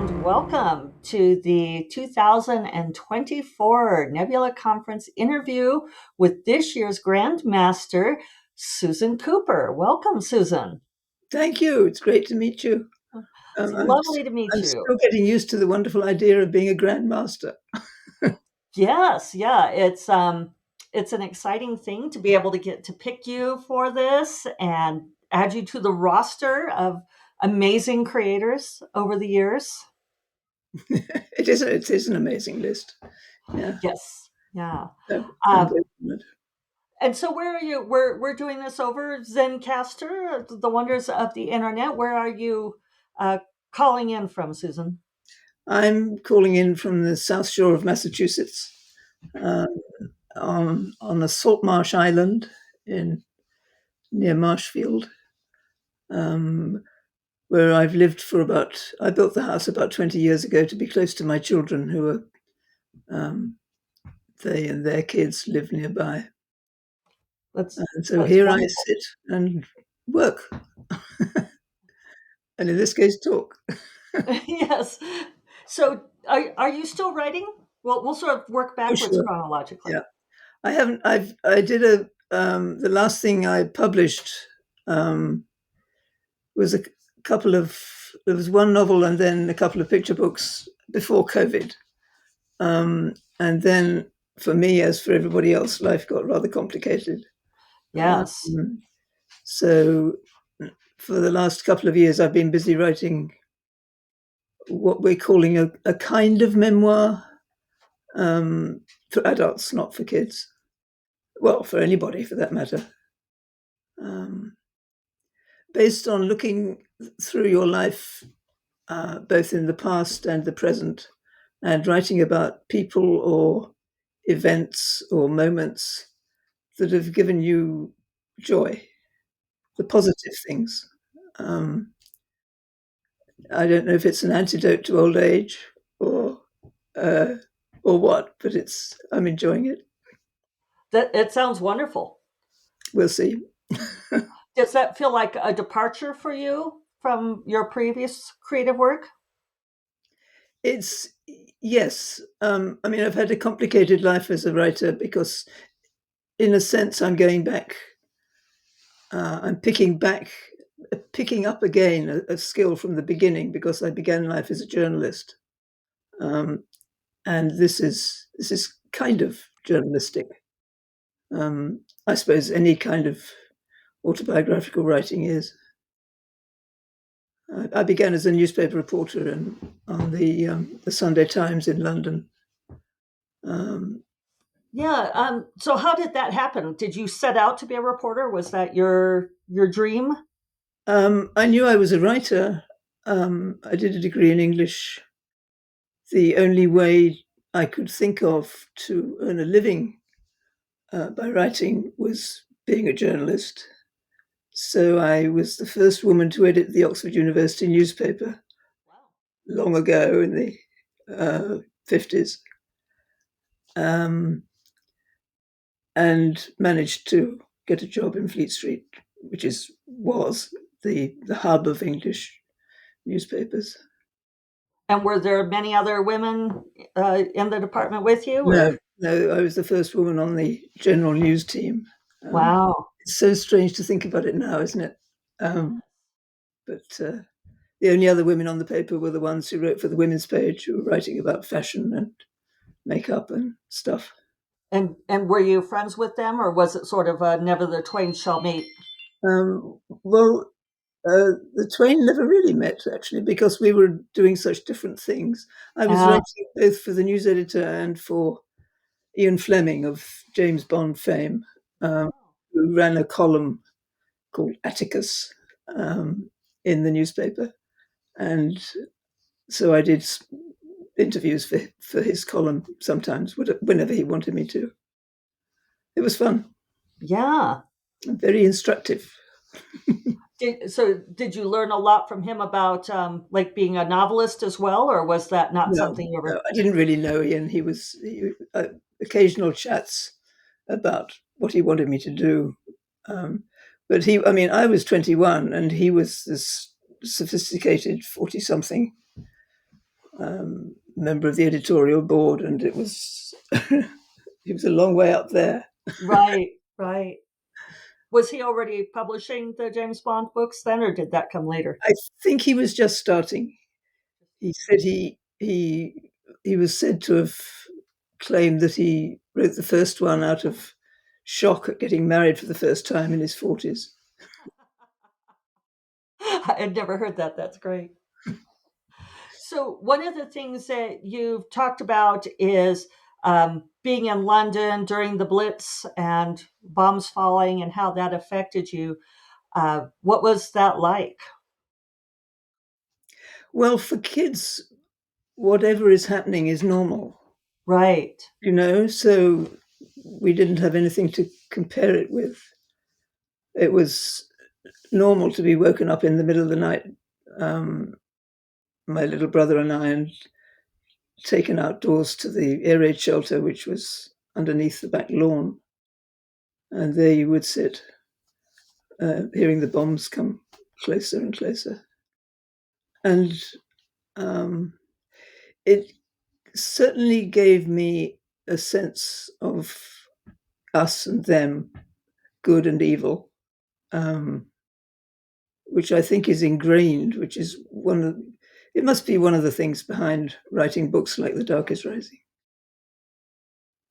and welcome to the 2024 Nebula Conference interview with this year's Grand Master, Susan Cooper. Welcome, Susan. Thank you. It's great to meet you. It's lovely to meet I'm you. still getting used to the wonderful idea of being a Grand Master. Yes, yeah, it's an exciting thing to be able to get to pick you for this and add you to the roster of amazing creators over the years. It is an amazing list. Yeah. Yes, yeah. I'm very honored. And so where are you? We're doing this over Zencaster, the wonders of the internet. Where are you calling in from, Susan? I'm calling in from the South Shore of Massachusetts, on a salt marsh island near Marshfield, where I've lived I built the house about 20 years ago to be close to my children, who are they and their kids live nearby. So here wonderful. I sit and work, and in this case, talk. Yes. So are you still writing? Well, we'll sort of work backwards chronologically. Yeah, I haven't. I did the last thing I published was there was one novel and then a couple of picture books before COVID, and then for me, as for everybody else, life got rather complicated. Yes. So for the last couple of years, I've been busy writing what we're calling a kind of memoir, for adults, not for kids. Well, for anybody, for that matter. Based on looking through your life, both in the past and the present, and writing about people or events or moments that have given you joy, the positive things. I don't know if it's an antidote to old age or what, but I'm enjoying it. It sounds wonderful. We'll see. Does that feel like a departure for you from your previous creative work? Yes. I've had a complicated life as a writer because, in a sense, I'm going back. I'm picking up again a skill from the beginning, because I began life as a journalist, and this is kind of journalistic. I suppose any kind of autobiographical writing is. I began as a newspaper reporter on the Sunday Times in London. So how did that happen? Did you set out to be a reporter? Was that your dream? I knew I was a writer. I did a degree in English. The only way I could think of to earn a living by writing was being a journalist. So I was the first woman to edit the Oxford University newspaper. Wow. Long ago in the 50s. And managed to get a job in Fleet Street, which was the hub of English newspapers. And were there many other women in the department with you? No, I was the first woman on the general news team. Wow. It's so strange to think about it now, isn't it? But the only other women on the paper were the ones who wrote for the women's page, who were writing about fashion and makeup and stuff. And were you friends with them, or was it sort of never the twain shall meet? Well, the twain never really met, actually, because we were doing such different things. I was writing both for the news editor and for Ian Fleming of James Bond fame, who ran a column called Atticus in the newspaper. And so I did interviews for his column sometimes, whenever he wanted me to. It was fun. Yeah. Very instructive. Did you learn a lot from him about like being a novelist as well, or was that not something you ever? No, I didn't really know Ian. He occasional chats about what he wanted me to do. But I was 21 and he was this sophisticated 40-something member of the editorial board, and it was he was a long way up there. Right, right. Was he already publishing the James Bond books then, or did that come later? I think he was just starting. He said he was said to have claimed that he wrote the first one out of shock at getting married for the first time in his 40s. I had never heard that. That's great. So, one of the things that you've talked about is being in London during the Blitz and bombs falling and how that affected you. What was that like? Well, for kids, whatever is happening is normal, Right. so we didn't have anything to compare it with. It was normal to be woken up in the middle of the night, um, my little brother and I, and taken outdoors to the air raid shelter, which was underneath the back lawn. And there you would sit, hearing the bombs come closer and closer. And um, it certainly gave me a sense of us and them, good and evil, um, which I think is ingrained, which is it must be one of the things behind writing books like The Dark is Rising,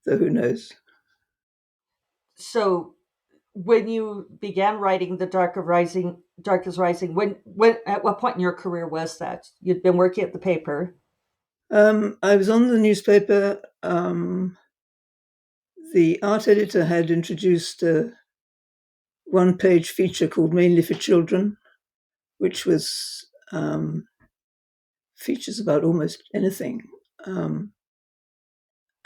though who knows. So, when you began writing the Dark is Rising, when at what point in your career was that? You'd been working at the paper. I was on the newspaper. The art editor had introduced a one-page feature called Mainly for Children, which was features about almost anything. And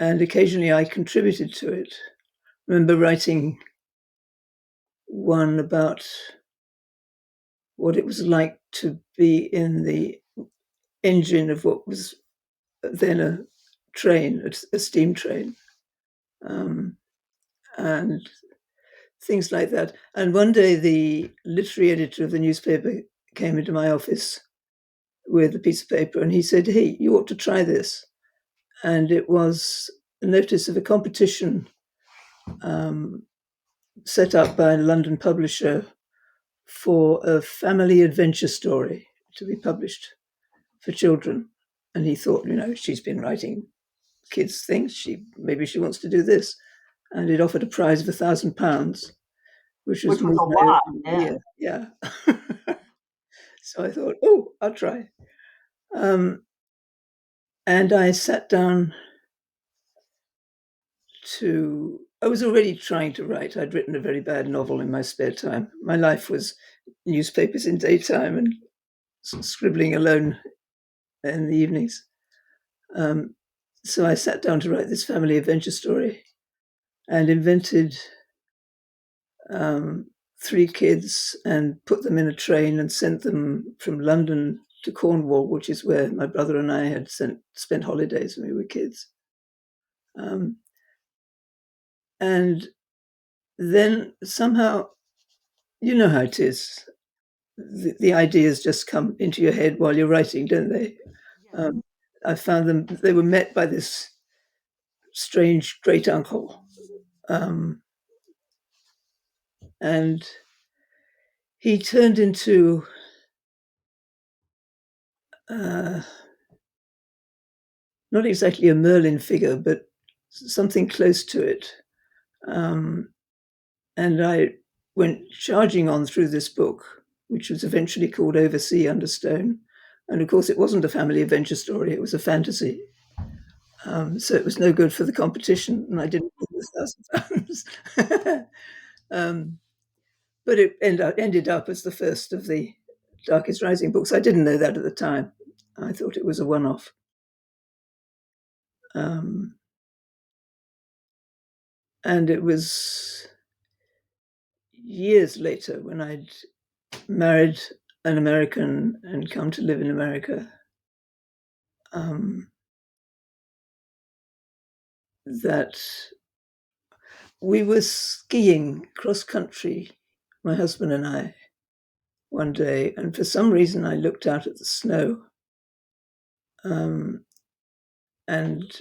occasionally I contributed to it. I remember writing one about what it was like to be in the engine of what was then a train, a steam train, and things like that. And one day the literary editor of the newspaper came into my office with a piece of paper and he said, "Hey, you ought to try this." And it was a notice of a competition set up by a London publisher for a family adventure story to be published for children. And he thought, she's been writing kids' things. Maybe she wants to do this. And it offered a prize of £1,000, which was Which was more a than I lot earned in a then. year. Yeah. So I thought, oh, I'll try. And I sat down I was already trying to write. I'd written a very bad novel in my spare time. My life was newspapers in daytime and scribbling alone in the evenings. So I sat down to write this family adventure story and invented 3 kids and put them in a train and sent them from London to Cornwall, which is where my brother and I had spent holidays when we were kids. And then somehow, you know how it is. The ideas just come into your head while you're writing, don't they? Yeah. I found they were met by this strange great uncle. And he turned into not exactly a Merlin figure, but something close to it. And I went charging on through this book, which was eventually called Oversea Under Stone. And of course, it wasn't a family adventure story, it was a fantasy. So it was no good for the competition, and I didn't win the £1,000. But it ended up as the first of the Dark is Rising books. I didn't know that at the time. I thought it was a one-off. And it was years later when I'd married an American and come to live in America that we were skiing cross country, my husband and I, one day, and for some reason I looked out at the snow um, and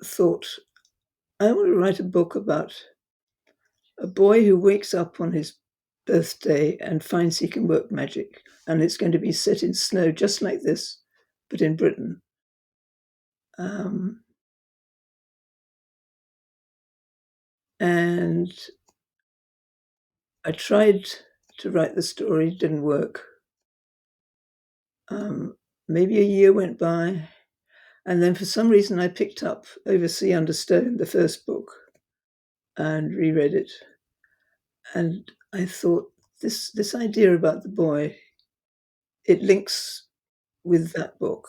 thought, I want to write a book about a boy who wakes up on his birthday and finds he can work magic. And it's going to be set in snow just like this, but in Britain. Um, and I tried to write the story, didn't work. Maybe a year went by, and then for some reason I picked up Over Sea Under Stone, the first book, and reread it. And I thought, this idea about the boy, it links with that book.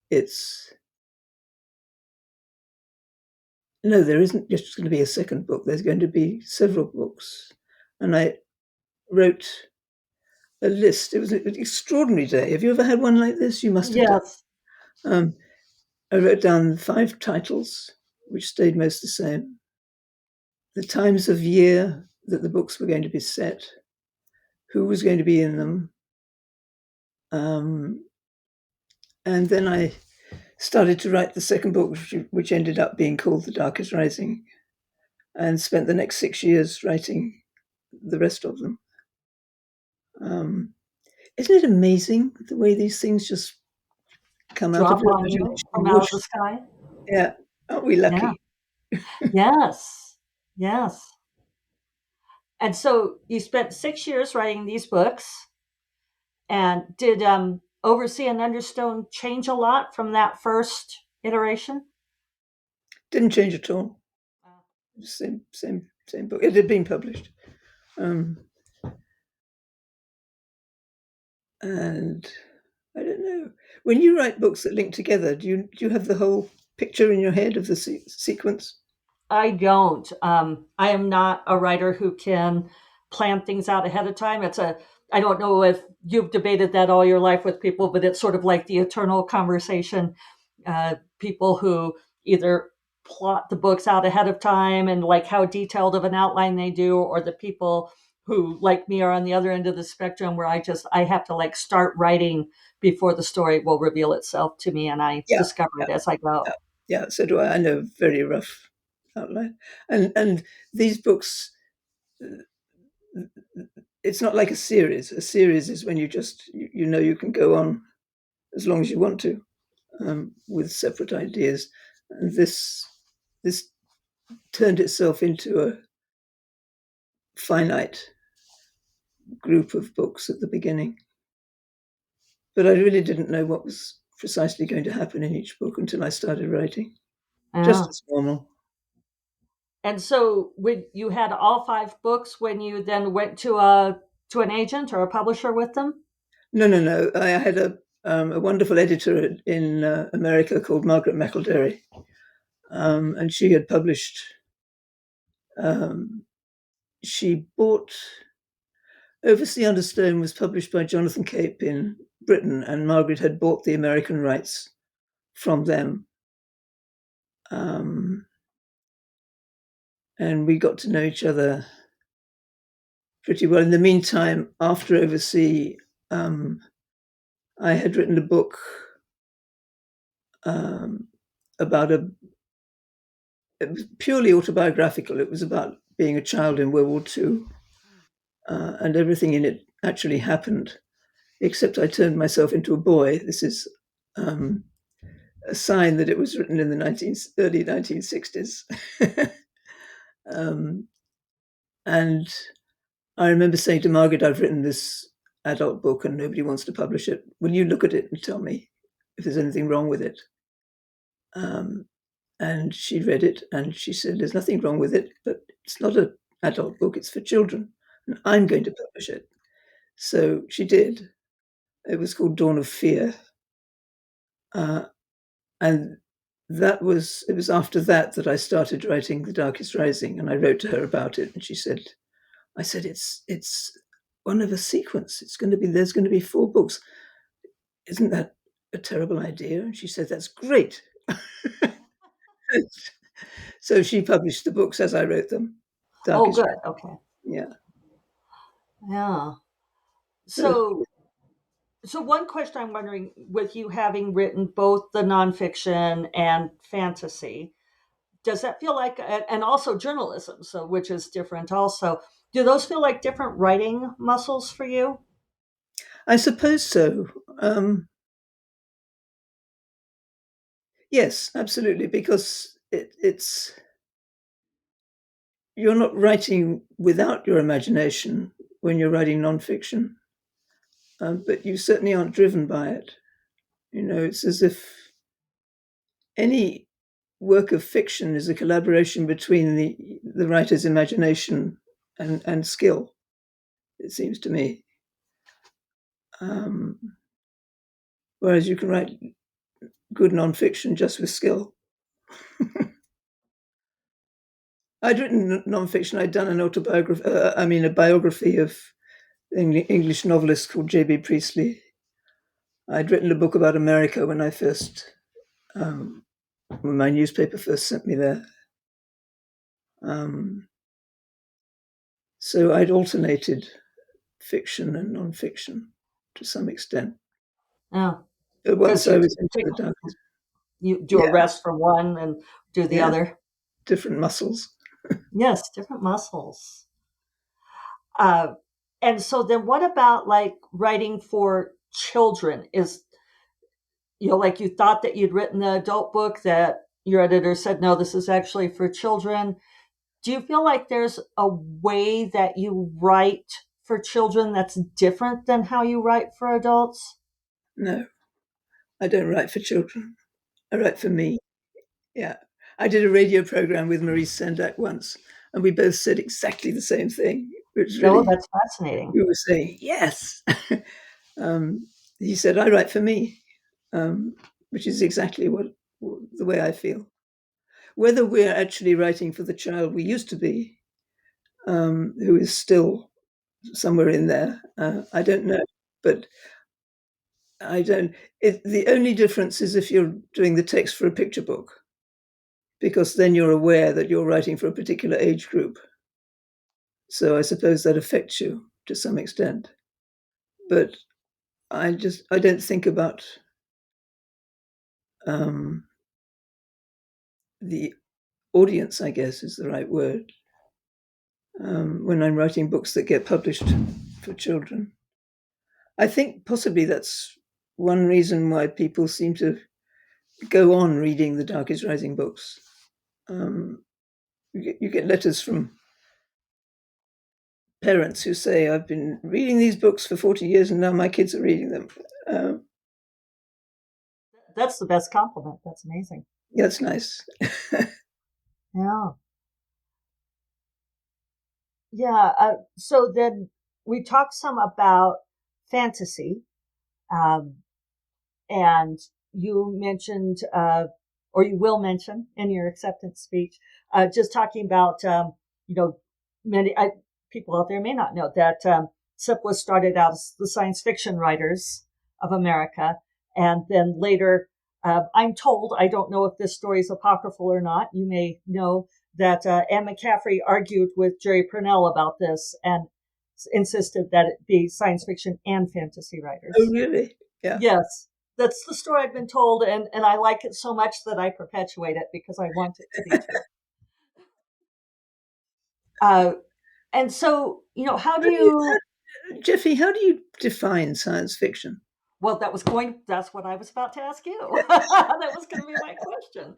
It's no, there isn't just going to be a second book. There's going to be several books. And I wrote a list. It was an extraordinary day. Have you ever had one like this? You must have done. Yes. Um, I wrote down 5 titles, which stayed most the same, the times of year that the books were going to be set, who was going to be in them. And then I started to write the second book, which ended up being called The Darkest Rising, and spent the next 6 years writing the rest of them. Isn't it amazing the way these things just come out of Drop your on you imagination? from out of Whoosh. the sky. Yeah. Aren't we Yeah. lucky? Yes. Yes. And so you spent 6 years writing these books. And did Oversea and Understone change a lot from that first iteration? Didn't change at all. Same book. It had been published. Um, and I don't know. When you write books that link together, do you have the whole picture in your head of the sequence? I don't. I am not a writer who can plan things out ahead of time. I don't know if you've debated that all your life with people, but it's sort of like the eternal conversation. People who either plot the books out ahead of time and like how detailed of an outline they do, or the people who, like me, are on the other end of the spectrum where I have to like start writing before the story will reveal itself to me and I Yeah, discover yeah, it as I yeah, go. yeah. So do I. I know very rough outline, and these books. It's not like a series. A series is when you know you can go on as long as you want to, with separate ideas. And this turned itself into a finite group of books at the beginning. But I really didn't know what was precisely going to happen in each book until I started writing, just Yeah. as normal. And so when you had all 5 books, when you then went to an agent or a publisher with them? No, no, no. I had a wonderful editor in America called Margaret McElderry, and she had published. Um, she bought Oversea Under Stone was published by Jonathan Cape in Britain, and Margaret had bought the American rights from them. Um, and we got to know each other pretty well. In the meantime, after Oversea, I had written a book um, about it was purely autobiographical. It was about being a child in World War II, and everything in it actually happened, except I turned myself into a boy. This is um, a sign that it was written in the early 1960s. um, and I remember saying to Margaret, I've written this adult book and nobody wants to publish it. Will you look at it and tell me if there's anything wrong with it? Um, and she read it and she said, there's nothing wrong with it, but it's not an adult book, it's for children. And I'm going to publish it. So she did. It was called Dawn of Fear. Uh, and it was after that I started writing The Darkest Rising, and I wrote to her about it, and she said, I said, it's one of a sequence. There's going to be 4 books. Isn't that a terrible idea? And she said, that's great. So she published the books as I wrote them. Oh, Darkest good. Rising. Okay. Yeah. Yeah. That was So So one question I'm wondering, with you having written both the nonfiction and fantasy, does that feel like, and also journalism, so which is different also, do those feel like different writing muscles for you? I suppose so. Yes, absolutely, because it's you're not writing without your imagination when you're writing nonfiction, but you certainly aren't driven by it. You know, it's as if any work of fiction is a collaboration between the writer's imagination and skill, it seems to me. Um, Whereas you can write good nonfiction just with skill. I'd written nonfiction. I'd done an autobiography, a biography of English novelist called J.B. Priestley. I'd written a book about America um, when my newspaper first sent me there. Um, so I'd alternated fiction and nonfiction to some extent. Yeah, Once because I you was into take the darkness, you do a yeah, rest for one and do the yeah, other. different muscles. Yes, different muscles. Uh, and so then what about like writing for children? Is, like you thought that you'd written the adult book that your editor said, no, this is actually for children. Do you feel like there's a way that you write for children that's different than how you write for adults? No, I don't write for children. I write for me. Yeah. I did a radio program with Maurice Sendak once, and we both said exactly the same thing, which Oh, really, that's fascinating. we were saying, yes. um, he said, I write for me, um, which is exactly the way I feel. Whether we're actually writing for the child we used to be, who is still somewhere in there, I don't know. But I don't. The only difference is if you're doing the text for a picture book, because then you're aware that you're writing for a particular age group. So I suppose that affects you to some extent. But I don't think about um, the audience, I guess is the right word, when I'm writing books that get published for children. I think possibly that's one reason why people seem to go on reading the Dark is Rising books. Um, you get letters from parents who say, I've been reading these books for 40 years and now my kids are reading them. Um, That's the best compliment. That's amazing. that's nice. Yeah. Yeah. So then we talked some about fantasy. Um, and you mentioned, or you will mention in your acceptance speech, just talking about, you know, many people out there may not know that SFWA started out as the Science Fiction Writers of America, and then later, I'm told, I don't know if this story is apocryphal or not. You may know that Anne McCaffrey argued with Jerry Purnell about this and insisted that it be science fiction and fantasy Oh, writers. really? Yeah. Yes, that's the story I've been told, and I like it so much that I perpetuate it because I want it to be true. Uh, and so, how do How do you, you? Jeffy, how do you define science fiction? Well, that's what I was about to ask you. That was going to be my question.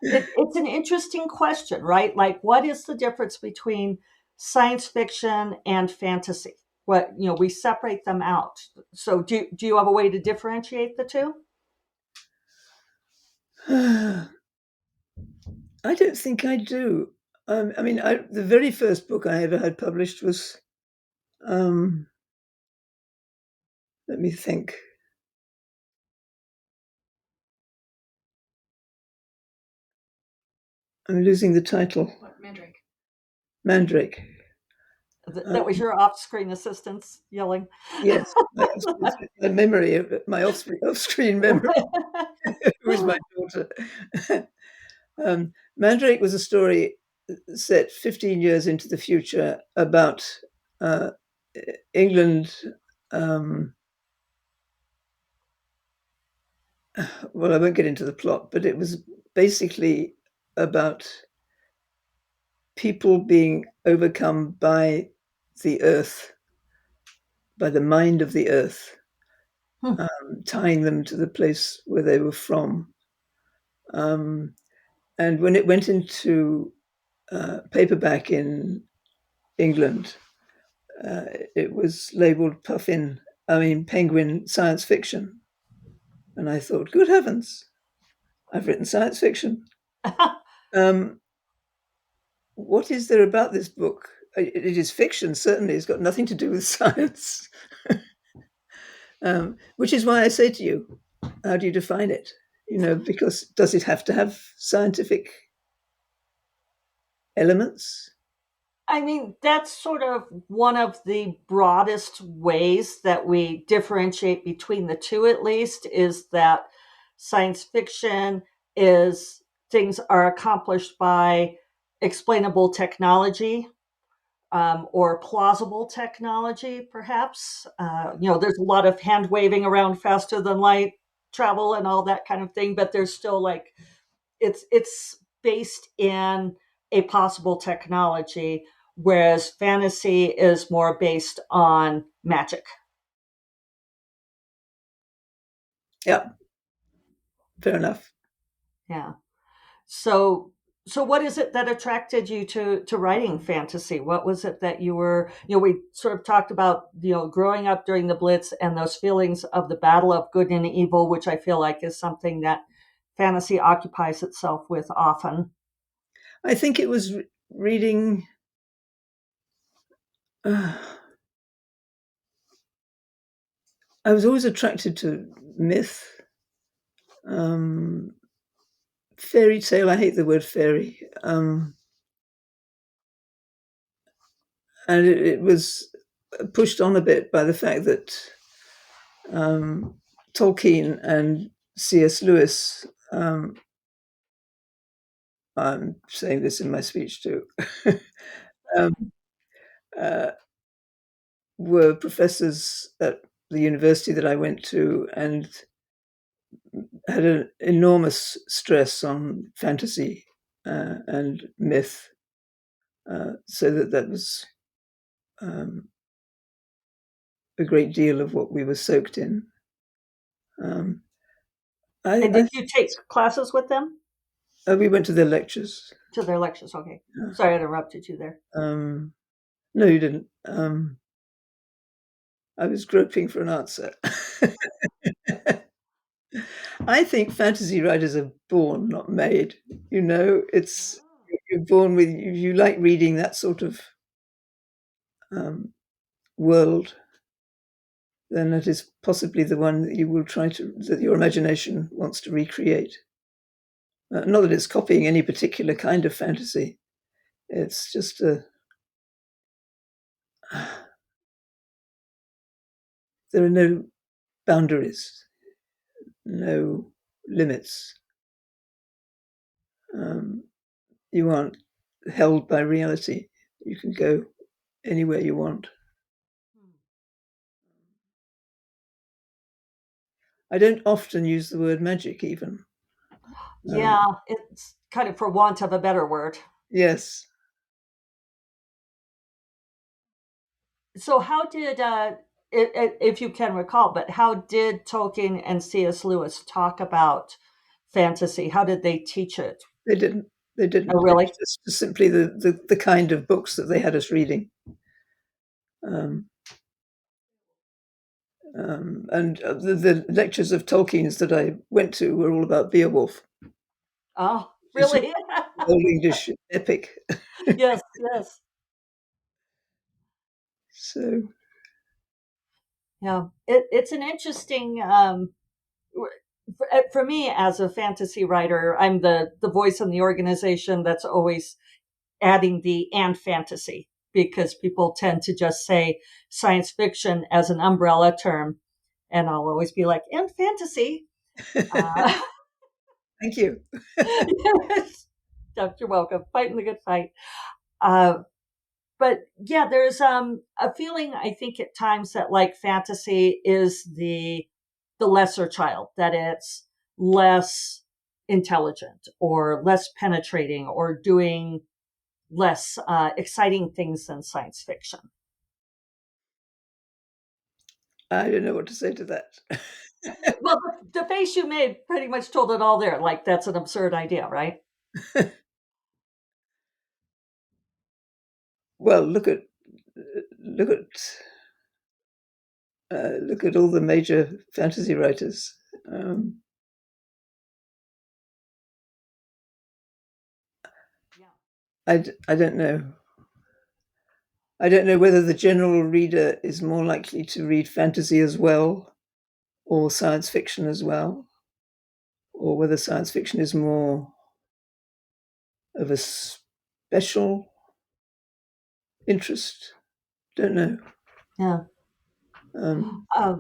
It's an interesting question, right? Like, what is the difference between science fiction and fantasy? What, we separate them out. So, do you have a way to differentiate the two? I don't think I do. The very first book I ever had published was, um, let me think, I'm losing the title. Mandrake. That was your off-screen assistants yelling. Yes, my memory, my off-screen memory, who is my daughter. Mandrake was a story set 15 years into the future about uh, England, um, well, I won't get into the plot, but it was basically about people being overcome by the earth, by the mind of the earth, Hmm. tying them to the place where they were from. Um, and when it went into paperback in England, uh, it was labeled Penguin science fiction. And I thought, good heavens, I've written science fiction. Um, what is there about this book? It is fiction, certainly. It's got nothing to do with science, which is why I say to you, how do you define it? Because does it have to have scientific elements? I mean, that's sort of one of the broadest ways that we differentiate between the two, at least, is that science fiction is things are accomplished by explainable technology, or plausible technology, perhaps. There's a lot of hand waving around faster than light travel and all that kind of thing, but there's still like it's based in a possible technology, whereas fantasy is more based on magic. Yeah, fair enough. Yeah. So so what is it that attracted you to writing fantasy? What was it that you were, we sort of talked about, growing up during the Blitz and those feelings of the battle of good and evil, which I feel like is something that fantasy occupies itself with often. I think it was reading. Uh, I was always attracted to myth, um, fairy tale. I hate the word fairy. And it was pushed on a bit by the fact that um, Tolkien and C.S. Lewis, I'm saying this in my speech too, um, uh, were professors at the university that I went to and had an enormous stress on fantasy and myth, so that was um, a great deal of what we were soaked in. Um, And I did you take classes with them? we went to their lectures. To their lectures? Okay. Sorry, I interrupted you there. Um, no, you didn't. I was groping for an answer. I think fantasy writers are born, not made. It's you're born with. You like reading that sort of um, world, then it is possibly the one that you will that your imagination wants to recreate. Not that it's copying any particular kind of fantasy. It's just there are no boundaries, no limits. Um, you aren't held by reality. You can go anywhere you want. I don't often use the word magic, even. Yeah, it's kind of for want of a better word. Yes, So, how did, if you can recall, but how did Tolkien and C.S. Lewis talk about fantasy? How did they teach it? they didn't. They Oh, didn't. It really? was just simply the kind of books that they had us reading. Um, and the lectures of Tolkien's that I went to were all about Beowulf, Oh, which is really? an old English epic. Yes, yes. So Yeah, it's an interesting. For me, as a fantasy writer, I'm the voice in the organization that's always adding the and fantasy, because people tend to just say science fiction as an umbrella term, and I'll always be like, and fantasy. Uh, thank you. You're welcome. Fighting the good fight. Uh, but yeah, there's a feeling, I think, at times that like fantasy is the lesser child, that it's less intelligent or less penetrating or doing less exciting things than science fiction? I don't know what to say to that. Well, the face you made pretty much told it all there. Like, that's an absurd idea, right? Well, look at look at all the major fantasy writers. Um, Yeah. I don't know. I don't know whether the general reader is more likely to read fantasy as well or science fiction as well, or whether science fiction is more of a special interest. Don't know. Yeah. Um, Uh,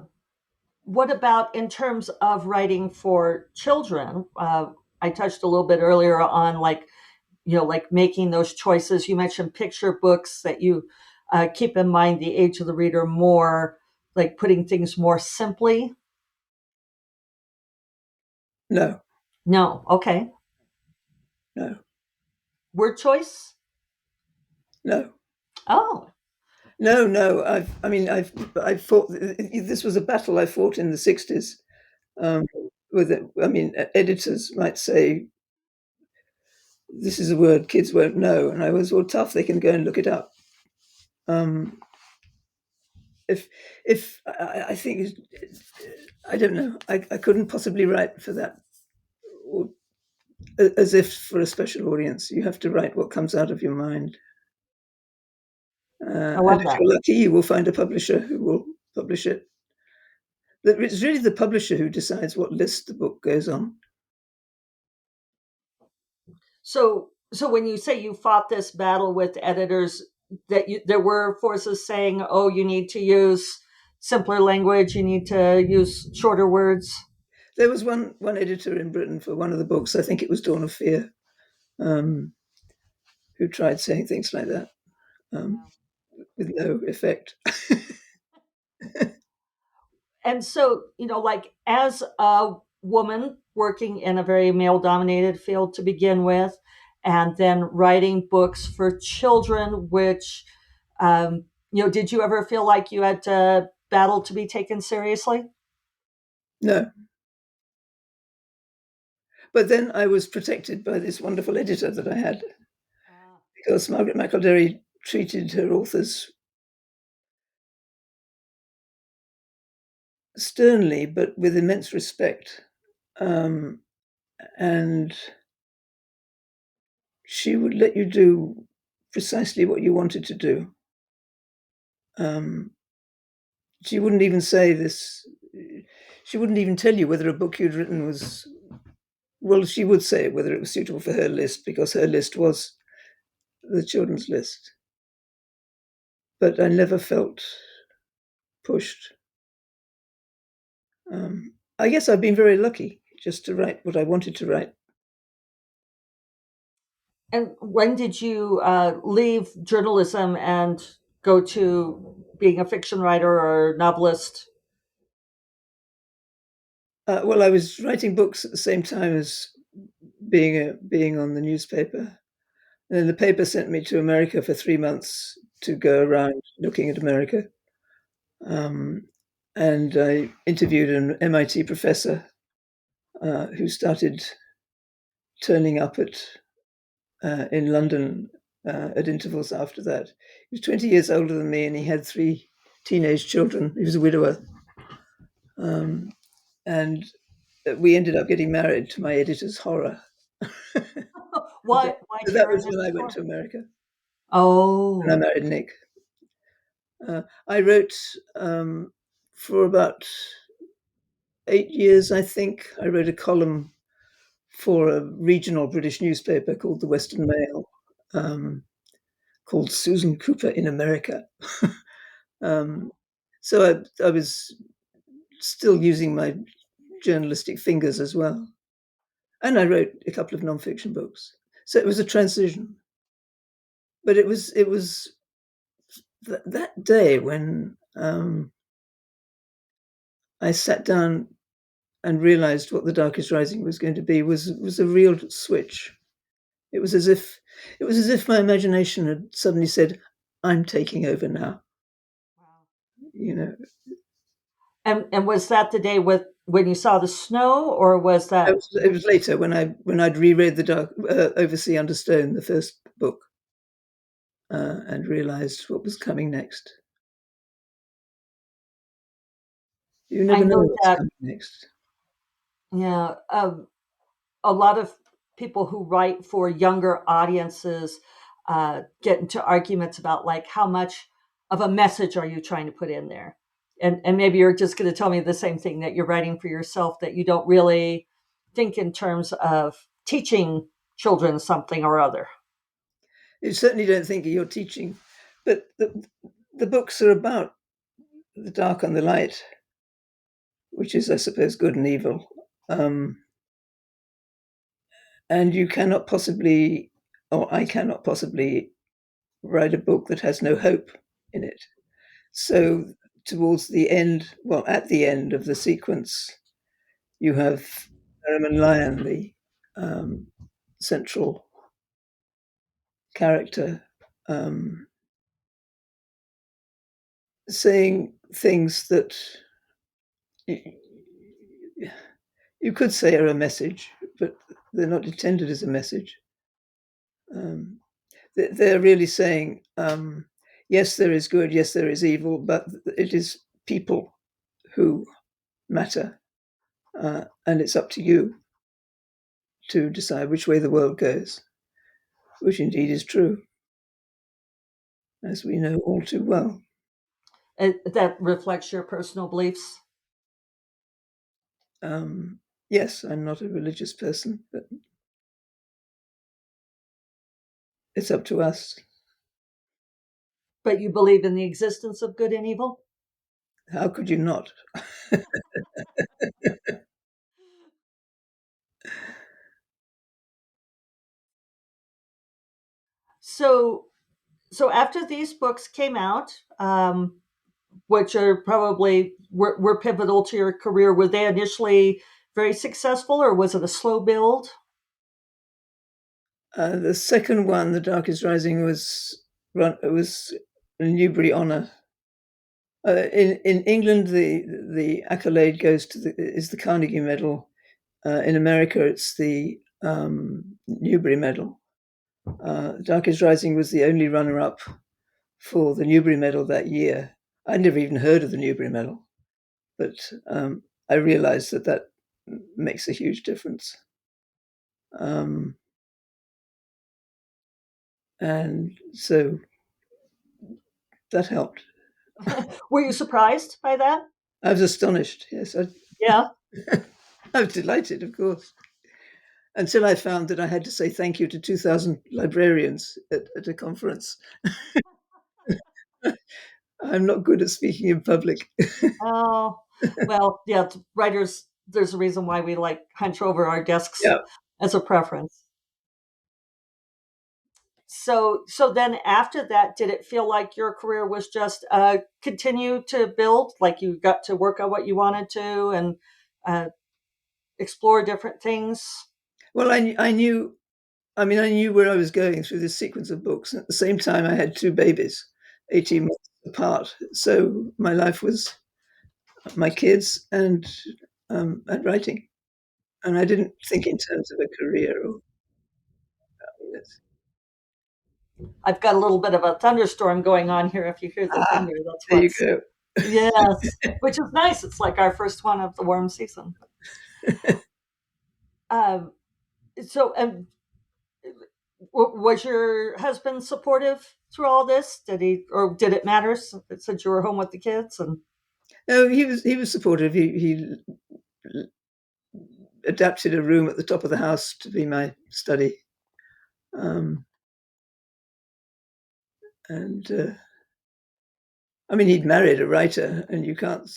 what about in terms of writing for children? I touched a little bit earlier on, like, like making those choices. You mentioned picture books that you keep in mind the age of the reader more, like putting things more simply. no, No, okay. no, Word choice. no. Oh, No, no. I fought. This was a battle I fought in the '60s. With it, I mean, editors might say this is a word kids won't know, and I was, well, tough. They can go and look it up. Um, if I think I don't know. I couldn't possibly write for that, or, as if for a special audience. You have to write what comes out of your mind. I And love if that. you're lucky, you will find a publisher who will publish it. It's really the publisher who decides what list the book goes on. So when you say you fought this battle with editors, that there were forces saying, "Oh, you need to use simpler language, you need to use shorter words." There was one editor in Britain for one of the books, I think it was Dawn of Fear, um, who tried saying things like that, um, with no effect. And so, like, as a woman working in a very male dominated field to begin with, and then writing books for children, which, did you ever feel like you had to battle to be taken seriously? No, but then I was protected by this wonderful editor that I had, because Margaret McElderry treated her authors sternly, but with immense respect. Um, and she would let you do precisely what you wanted to do. Um, she wouldn't even say this. She wouldn't even tell you whether a book you'd written was, well, she would say whether it was suitable for her list, because her list was the children's list. But I never felt pushed. I guess I've been very lucky just to write what I wanted to write. And when did you leave journalism and go to being a fiction writer or novelist? Well, I was writing books at the same time as being on the newspaper, and then the paper sent me to America for 3 months to go around looking at America. Um, and I interviewed an MIT professor who started turning up at in London at intervals after that. He was 20 years older than me, and he had 3 teenage children. He was a widower, um, and we ended up getting married, to my editor's horror. Why? Why So to that your was when I editor's went work? to America, and I Oh, married Nick. I wrote for about 8 years, I think. I wrote a column for a regional British newspaper called the Western Mail, um, called Susan Cooper in America. um, so I was still using my journalistic fingers as well. And I wrote a couple of nonfiction books. So it was a transition. But it was that day when I sat down and realized what The Darkest Rising was going to be was a real switch. It was as if my imagination had suddenly said, "I'm taking over now." Wow. You know, And was that the day when you saw the snow, or was that? it was later when I'd reread The Dark Oversea Under Stone, the first book, and realized what was coming next. You I never know know what's that, coming next. yeah, a lot of people who write for younger audiences get into arguments about like how much of a message are you trying to put in there, and maybe you're just going to tell me the same thing, that you're writing for yourself, that you don't really think in terms of teaching children something or other. You certainly don't think you're teaching, but the books are about the dark and the light, which is, I suppose, good and evil. Um, and you cannot possibly, or I cannot possibly, write a book that has no hope in it. So, towards the end, well, at the end of the sequence, you have Merriman Lyon, the um, central character, um, saying things that you could say are a message, but they're not intended as a message. Um, they're really saying, yes, there is good, yes, there is evil, but it is people who matter, and it's up to you to decide which way the world goes, which indeed is true, as we know all too well. That reflects your personal beliefs. Um, yes, I'm not a religious person, but it's up to us. But you believe in the existence of good and evil. How could you not? So so after these books came out, which are probably were pivotal to your career, were they initially very successful, or was it a slow build? The second one, The Darkest Rising, was a Newbery Honour. In England, the accolade is the Carnegie Medal. In America, it's the Newbery Medal. Darkest Rising was the only runner-up for the Newbery Medal that year. I'd never even heard of the Newbery Medal, but I realised that makes a huge difference, um, and so that helped. Were you surprised by that? I was astonished. Yes, Yeah. I was delighted, of course, until I found that I had to say thank you to 2,000 librarians at a conference. I'm not good at speaking in public. Oh, well, yeah. Writers, there's a reason why we like hunch over our desks Yeah. as a preference. So then after that, did it feel like your career was just continue to build, like you got to work on what you wanted to, and uh, explore different things? Well, I knew. I mean, I knew where I was going through this sequence of books. At the same time, I had two babies, 18 months apart. So my life was my kids and writing. And I didn't think in terms of a career or this. I've got a little bit of a thunderstorm going on here. If you hear the Ah, thunder, that's there you what's, go. yes, which is nice. It's like our first one of the warm season. Um, so, was your husband supportive through all this? Did he, or did it matter since you were home with the kids? And No, he was supportive. He adapted a room at the top of the house to be my study, um, and I mean, he'd married a writer, and you can't.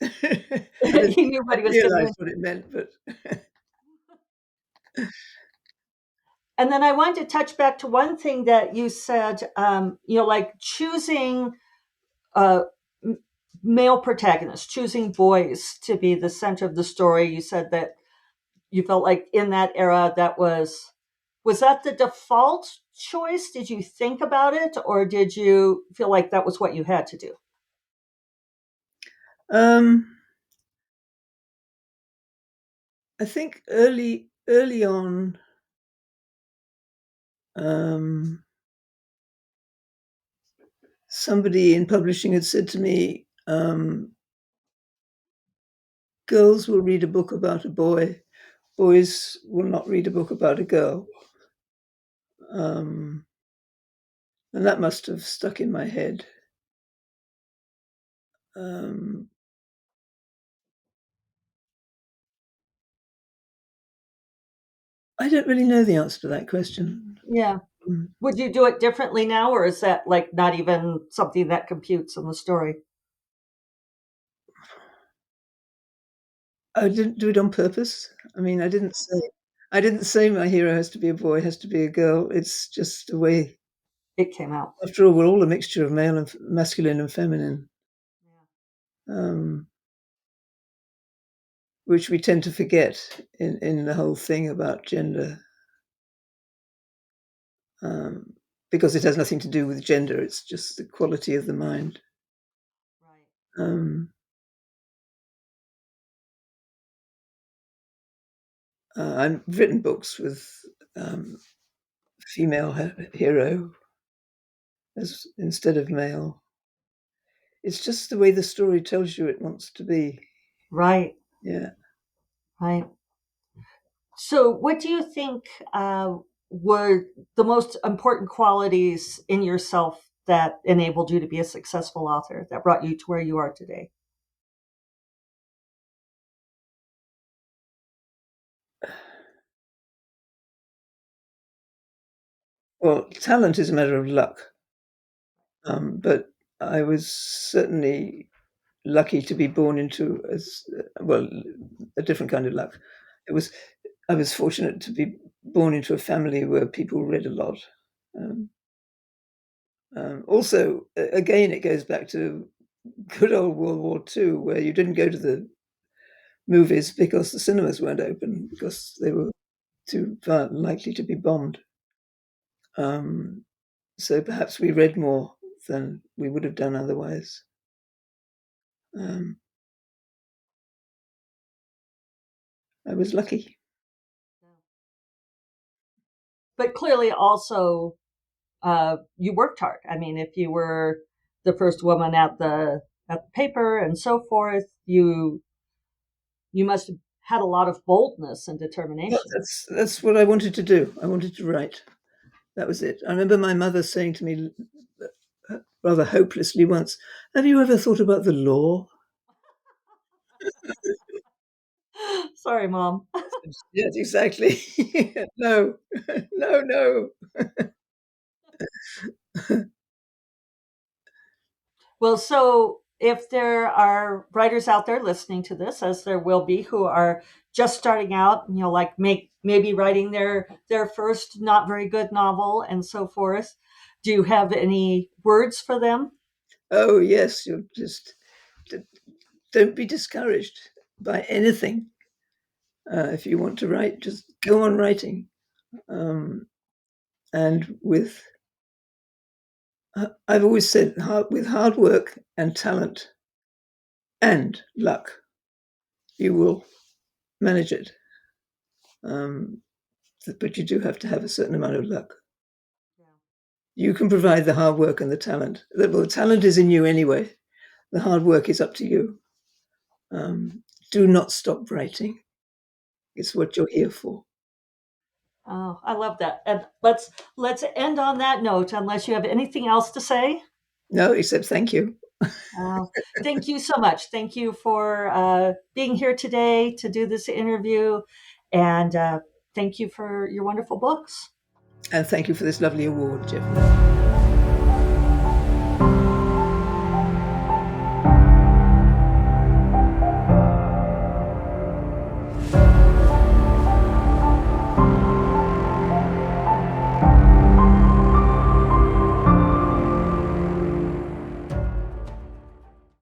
I didn't he knew what he was getting realise into. what it meant, but And then I wanted to touch back to one thing that you said, like choosing uh, male protagonists, choosing boys to be the center of the story. You said that you felt like in that era that was that the default choice? Did you think about it, or did you feel like that was what you had to do? Um, I think early on, um, somebody in publishing had said to me, "Girls will read a book about a boy. Boys will not read a book about a girl." Um, and that must have stuck in my head. Um, I don't really know the answer to that question. Yeah. Mm. Would you do it differently now, or is that like not even something that computes in the story? I didn't do it on purpose. I mean, I didn't say my hero has to be a boy, has to be a girl. It's just the way. It came out. After all, we're all a mixture of male and masculine and feminine, Yeah. um, which we tend to forget in the whole thing about gender, um, because it has nothing to do with gender. It's just the quality of the mind. Right. Um, I've written books with um, female hero as instead of male. It's just the way the story tells you it wants to be. Right. Yeah. Right. So, what do you think were the most important qualities in yourself that enabled you to be a successful author, that brought you to where you are today? Well, talent is a matter of luck, but I was certainly lucky to be born into well, a different kind of luck. It was I was fortunate to be born into a family where people read a lot. Um, also, again, it goes back to good old World War II, where you didn't go to the movies because the cinemas weren't open because they were too likely to be bombed. Um, so perhaps we read more than we would have done otherwise. Um, I was lucky. But clearly, also, you worked hard. I mean, if you were the first woman at the paper and so forth, you must have had a lot of boldness and Well, determination. that's what I wanted to do. I wanted to write. That was it. I remember my mother saying to me rather hopelessly once, "Have you ever thought about the law?" Sorry, mom. Yes, exactly. No, no, no. Well, so if there are writers out there listening to this, as there will be, who are just starting out, like maybe writing their first not very good novel and so forth, do you have any words for them? Oh, yes, you're just d- don't be discouraged by anything. If you want to write, just go on writing. Um, and I've always said, with hard work and talent and luck, you will manage it. Um, but you do have to have a certain amount of luck. Yeah. You can provide the hard work and the talent. Well, the talent is in you anyway. The hard work is up to you. Do not stop writing. It's what you're here for. Oh, I love that. And let's end on that note, unless you have anything else to say. No, except thank you. Uh, Thank you so much. Thank you for being here today to do this interview, and thank you for your wonderful books. And thank you for this lovely award, Jeffe.